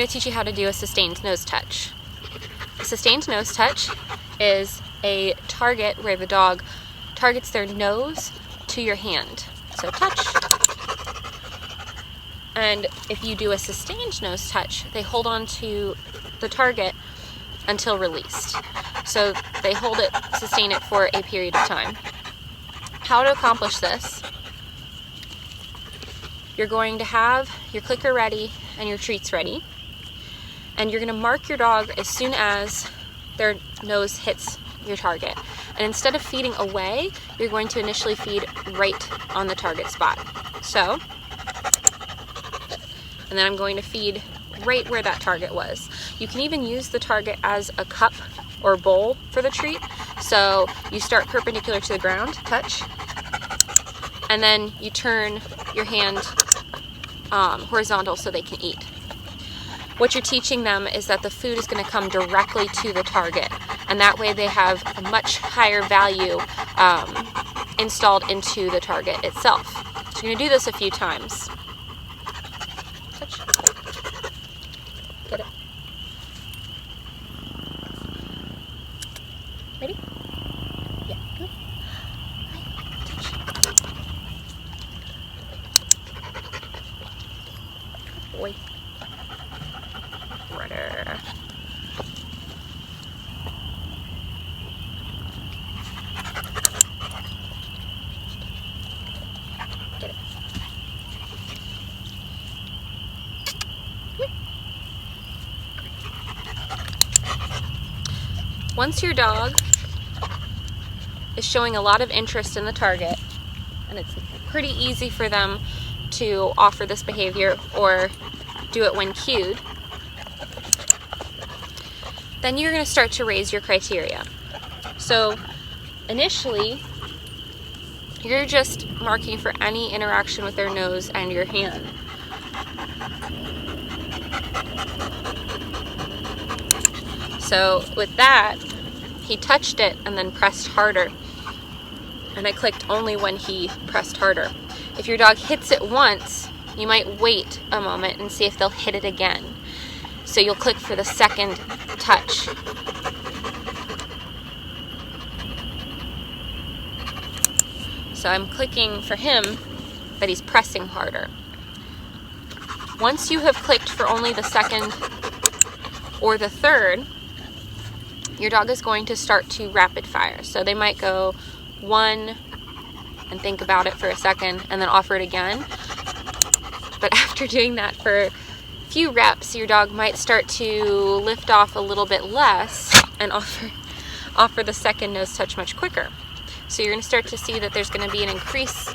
going to teach you how to do a sustained nose touch. A sustained nose touch is a target where the dog targets their nose to your hand. So touch. And if you do a sustained nose touch, they hold on to the target until released. So they hold it, sustain it for a period of time. How to accomplish this: you're going to have your clicker ready and your treats ready, and you're going to mark your dog as soon as their nose hits your target. And instead of feeding away, you're going to initially feed right on the target spot. So, and then I'm going to feed right where that target was. You can even use the target as a cup or bowl for the treat. So you start perpendicular to the ground, touch, and then you turn your hand horizontal so they can eat. What you're teaching them is that the food is going to come directly to the target, and that way they have a much higher value installed into the target itself. So you're going to do this a few times. Touch. Get it. Ready? Yeah, good. Touch. Good boy. Rudder. Get it. Once your dog is showing a lot of interest in the target, and it's pretty easy for them to offer this behavior or do it when cued, then you're going to start to raise your criteria. So initially, you're just marking for any interaction with their nose and your hand. So with that, he touched it and then pressed harder. And I clicked only when he pressed harder. If your dog hits it once, you might wait a moment and see if they'll hit it again. So you'll click for the second touch. So I'm clicking for him, but he's pressing harder. Once you have clicked for only the second or the third, your dog is going to start to rapid fire. So they might go 1 and think about it for a second and then offer it again. But after doing that for a few reps, your dog might start to lift off a little bit less and offer the second nose touch much quicker. So you're going to start to see that there's going to be an increase.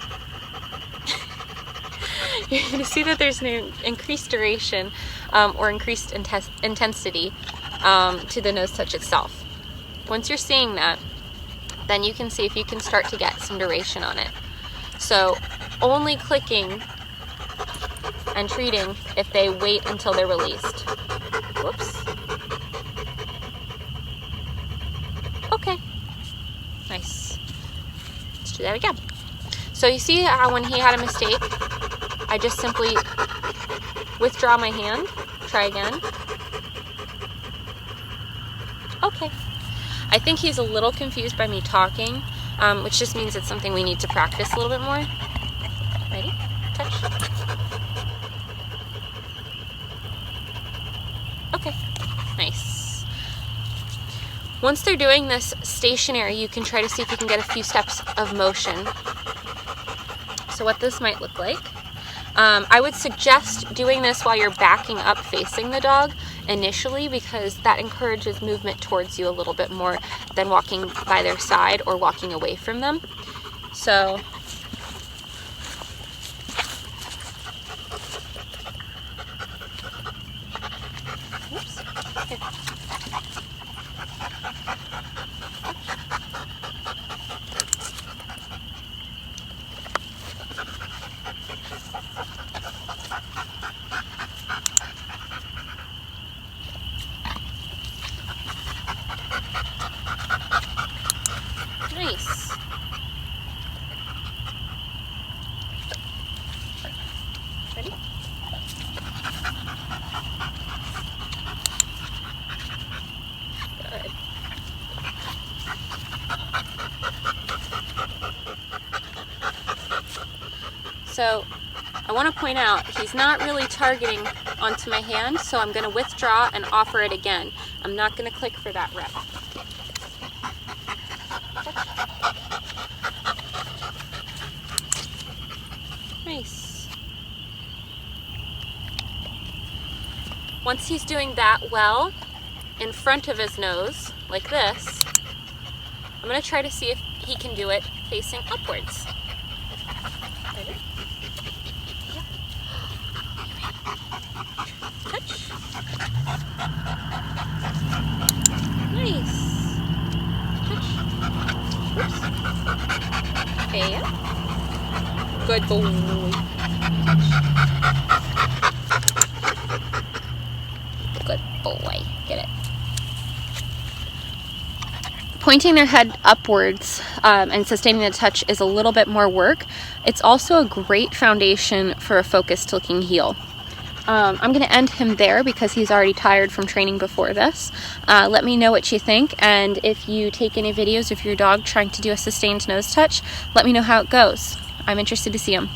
You're going to see that there's an increased duration or increased intensity to the nose touch itself. Once you're seeing that, then you can see if you can start to get some duration on it. So only clicking and treating if they wait until they're released. Whoops. Okay. Nice. Let's do that again. So you see how when he had a mistake, I just simply withdraw my hand, try again. Okay. I think he's a little confused by me talking, which just means it's something we need to practice a little bit more. Ready? Touch. Okay. Nice. Once they're doing this stationary, you can try to see if you can get a few steps of motion. So what this might look like. I would suggest doing this while you're backing up facing the dog initially, because that encourages movement towards you a little bit more than walking by their side or walking away from them. So oops. Here. Nice. So I want to point out, he's not really targeting onto my hand, so I'm going to withdraw and offer it again. I'm not going to click for that rep. Nice. Once he's doing that well, in front of his nose, like this, I'm going to try to see if he can do it facing upwards. Ready? Yeah. Touch. Nice. Touch. Oops. And good boy. Touch. Good boy. Get it. Pointing their head upwards and sustaining the touch is a little bit more work. It's also a great foundation for a focused looking heel. I'm going to end him there because he's already tired from training before this. Let me know what you think, and if you take any videos of your dog trying to do a sustained nose touch, let me know how it goes. I'm interested to see them.